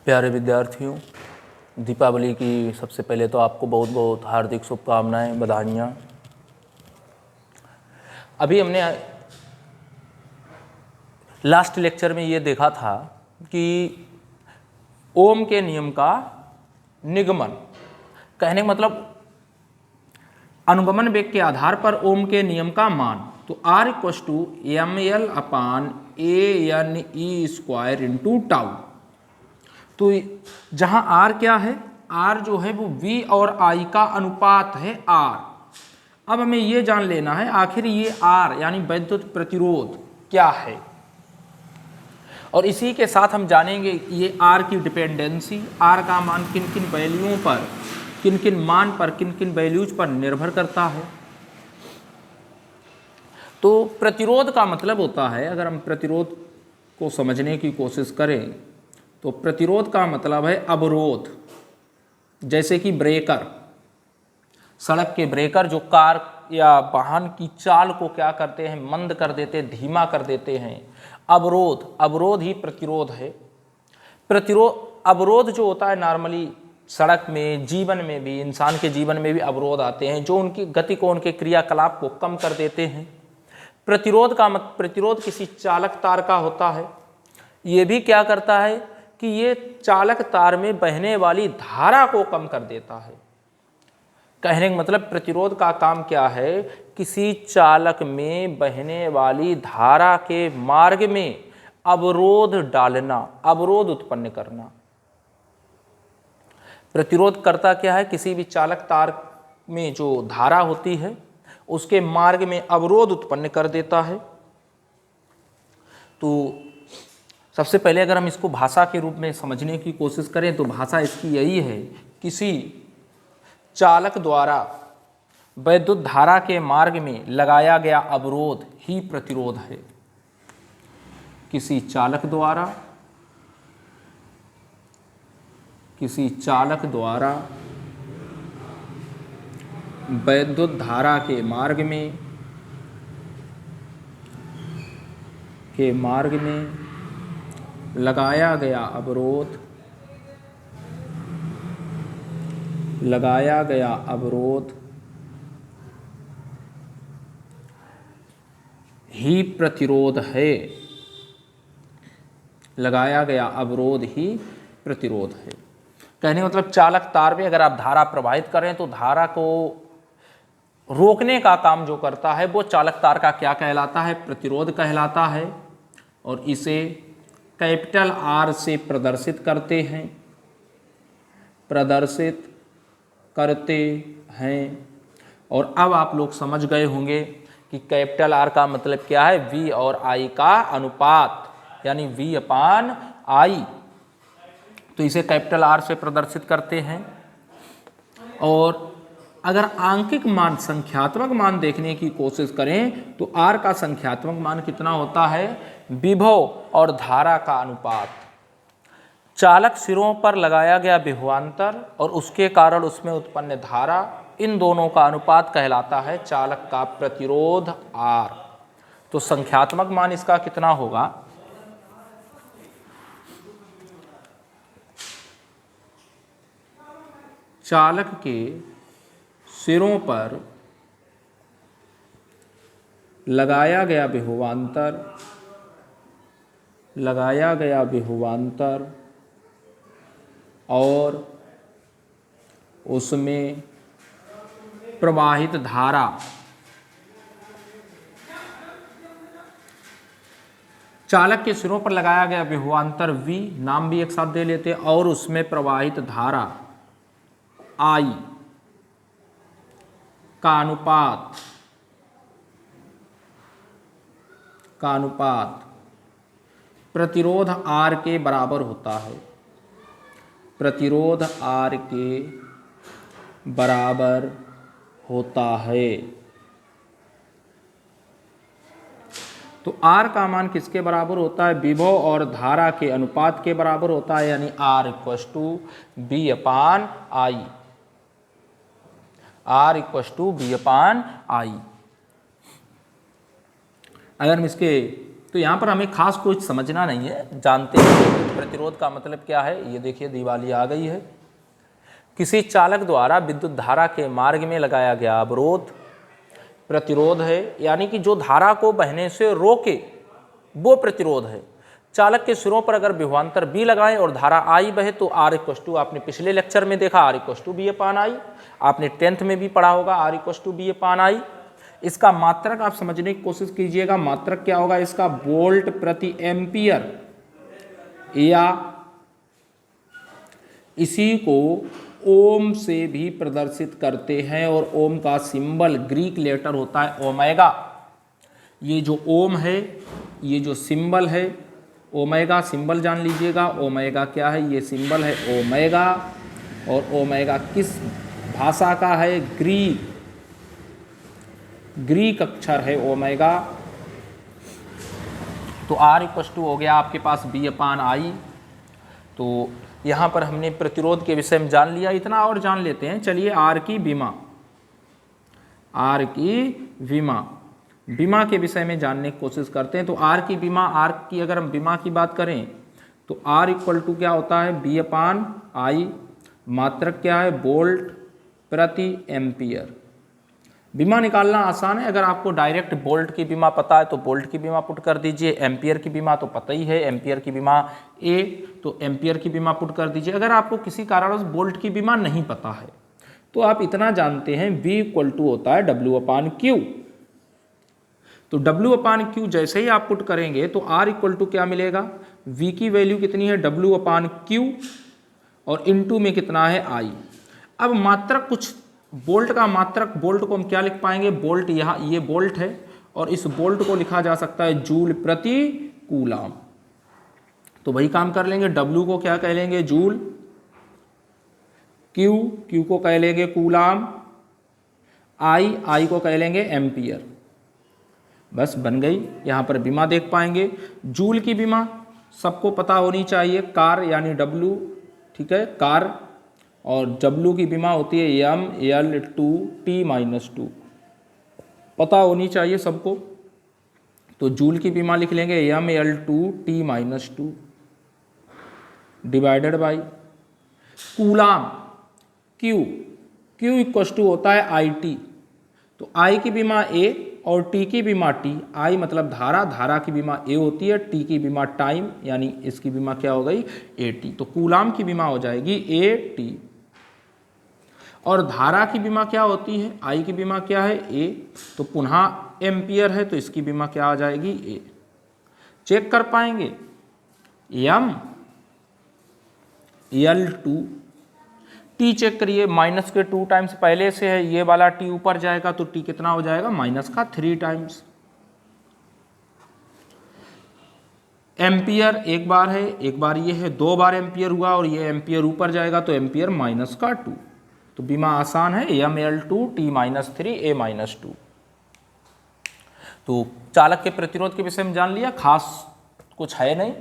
प्यारे विद्यार्थियों, दीपावली की सबसे पहले तो आपको बहुत बहुत हार्दिक शुभकामनाएं, बधाइयाँ। अभी हमने लास्ट लेक्चर में ये देखा था कि ओम के नियम का निगमन, कहने का मतलब अनुगमन वेग के आधार पर ओम के नियम का मान, तो R = ml/a/n/e² इंटू टाउ। तो जहां R क्या है, R जो है वो V और I का अनुपात है R। अब हमें ये जान लेना है आखिर ये R यानी वैद्युत प्रतिरोध क्या है, और इसी के साथ हम जानेंगे ये R की डिपेंडेंसी, R का मान किन किन वैल्यूओं पर, किन किन मान पर, किन किन वैल्यूज पर निर्भर करता है। तो प्रतिरोध का मतलब होता है, अगर हम प्रतिरोध को समझने की कोशिश करें तो प्रतिरोध का मतलब है अवरोध। जैसे कि ब्रेकर, सड़क के ब्रेकर जो कार या वाहन की चाल को क्या करते हैं, मंद कर देते हैं, धीमा कर देते हैं। अवरोध ही प्रतिरोध है। अवरोध जो होता है नॉर्मली सड़क में, जीवन में भी, इंसान के जीवन में भी अवरोध आते हैं जो उनकी गति को, उनके क्रियाकलाप को कम कर देते हैं। प्रतिरोध किसी चालक तार का होता है। ये भी क्या करता है कि ये चालक तार में बहने वाली धारा को कम कर देता है। कहने का मतलब प्रतिरोध का काम क्या है, किसी चालक में बहने वाली धारा के मार्ग में अवरोध डालना, अवरोध उत्पन्न करना। प्रतिरोध करता क्या है, किसी भी चालक तार में जो धारा होती है उसके मार्ग में अवरोध उत्पन्न कर देता है। तो सबसे पहले अगर हम इसको भाषा के रूप में समझने की कोशिश करें तो भाषा इसकी यही है, किसी चालक द्वारा वैद्युत धारा के मार्ग में लगाया गया अवरोध ही प्रतिरोध है। किसी चालक द्वारा वैद्युत धारा के मार्ग में लगाया गया अवरोध ही प्रतिरोध है। लगाया गया अवरोध ही प्रतिरोध है। कहने का मतलब चालक तार में अगर आप धारा प्रवाहित करें तो धारा को रोकने का काम जो करता है वो चालक तार का क्या कहलाता है, प्रतिरोध कहलाता है। और इसे कैपिटल R से प्रदर्शित करते हैं। और अब आप लोग समझ गए होंगे कि कैपिटल R का मतलब क्या है, V और I का अनुपात, यानी V/I। तो इसे कैपिटल R से प्रदर्शित करते हैं। और अगर आंकिक मान, संख्यात्मक मान देखने की कोशिश करें तो R का संख्यात्मक मान कितना होता है, विभव और धारा का अनुपात। चालक सिरों पर लगाया गया विभवांतर और उसके कारण उसमें उत्पन्न धारा, इन दोनों का अनुपात कहलाता है चालक का प्रतिरोध R। तो संख्यात्मक मान इसका कितना होगा, चालक के सिरों पर लगाया गया विभवांतर और उसमें प्रवाहित धारा, चालक के सिरों पर लगाया गया विभवांतर V, नाम भी एक साथ दे लेते हैं, और उसमें प्रवाहित धारा I का अनुपात प्रतिरोध R के बराबर होता है। प्रतिरोध R के बराबर होता है। तो R का मान किसके बराबर होता है, विभव और धारा के अनुपात के बराबर होता है, यानी R = V/I। R = V/I। अगर हम इसके तो यहाँ पर हमें खास कुछ समझना नहीं है, जानते हैं प्रतिरोध का मतलब क्या है। ये देखिए दीवाली आ गई है। किसी चालक द्वारा विद्युत धारा के मार्ग में लगाया गया अवरोध प्रतिरोध है, यानी कि जो धारा को बहने से रोके वो प्रतिरोध है। चालक के सिरों पर अगर विभवांतर B लगाएं और धारा I बहे तो R = आपने पिछले लेक्चर में देखा R = V/I, आपने 10th में भी पढ़ा होगा R = V/I। इसका मात्रक आप समझने की कोशिश कीजिएगा। मात्रक क्या होगा इसका? वोल्ट प्रति एम्पियर, या इसी को ओम से भी प्रदर्शित करते हैं और ओम का सिंबल ग्रीक लेटर होता है ओमेगा। ये जो ओम है, ये जो सिंबल है ओमेगा, सिंबल जान लीजिएगा। ओमेगा क्या है? ये सिंबल है ओमेगा। और ओमेगा किस भाषा का है? ग्रीक अक्षर है ओमेगा। तो R = हो गया आपके पास V/I। तो यहाँ पर हमने प्रतिरोध के विषय में जान लिया, इतना और जान लेते हैं। चलिए R की विमा के विषय में जानने की कोशिश करते हैं। तो R की अगर हम विमा की बात करें तो R = क्या होता है? V/I। मात्रक क्या है? वोल्ट प्रति एम्पियर। विमा निकालना आसान है। अगर आपको डायरेक्ट वोल्ट की विमा पता है तो वोल्ट की विमा पुट कर दीजिए। एम्पियर की विमा तो पता ही है, एम्पियर की विमा A, तो एम्पियर की विमा पुट कर दीजिए। अगर आपको किसी कारणवश वोल्ट की विमा नहीं पता है तो आप इतना जानते हैं V = होता है W/Q। तो W/Q जैसे ही आप पुट करेंगे तो R = क्या मिलेगा? V की वैल्यू कितनी है? W/Q, और इनटू में कितना है? I। अब मात्रक कुछ वोल्ट का मात्रक, वोल्ट को हम क्या लिख पाएंगे? वोल्ट, यहाँ ये वोल्ट है और इस वोल्ट को लिखा जा सकता है जूल प्रति कूलाम। तो वही काम कर लेंगे। W को क्या कह लेंगे? जूल। Q को कह लेंगे कूलाम। I को कह लेंगे एम्पियर। बस बन गई। यहाँ पर विमा देख पाएंगे। जूल की विमा सबको पता होनी चाहिए, कार यानी W, ठीक है, कार। और W की विमा होती है mL2T-2, पता होनी चाहिए सबको। तो जूल की विमा लिख लेंगे mL2T-2 divided by coulomb Q = होता है IT। तो I की विमा A और T की विमा T। I मतलब धारा की विमा A होती है, T की विमा टाइम, यानी इसकी विमा क्या हो गई? AT। तो कूलाम की विमा हो जाएगी AT। और धारा की विमा क्या होती है? I की विमा क्या है? A। तो पुनः एम्पियर है तो इसकी विमा क्या आ जाएगी? A। चेक कर पाएंगे mL2 T चेक करिए, माइनस के 2 टाइम्स पहले से है, ये वाला T ऊपर जाएगा तो T कितना हो जाएगा? -3 टाइम्स। एम्पियर एक बार है, एक बार ये है, 2 बार एम्पियर हुआ और ये एम्पियर ऊपर जाएगा तो एम्पियर -2। तो विमा आसान है mL2T-3A-2। तो चालक के प्रतिरोध के विषय में जान लिया, खास कुछ है नहीं।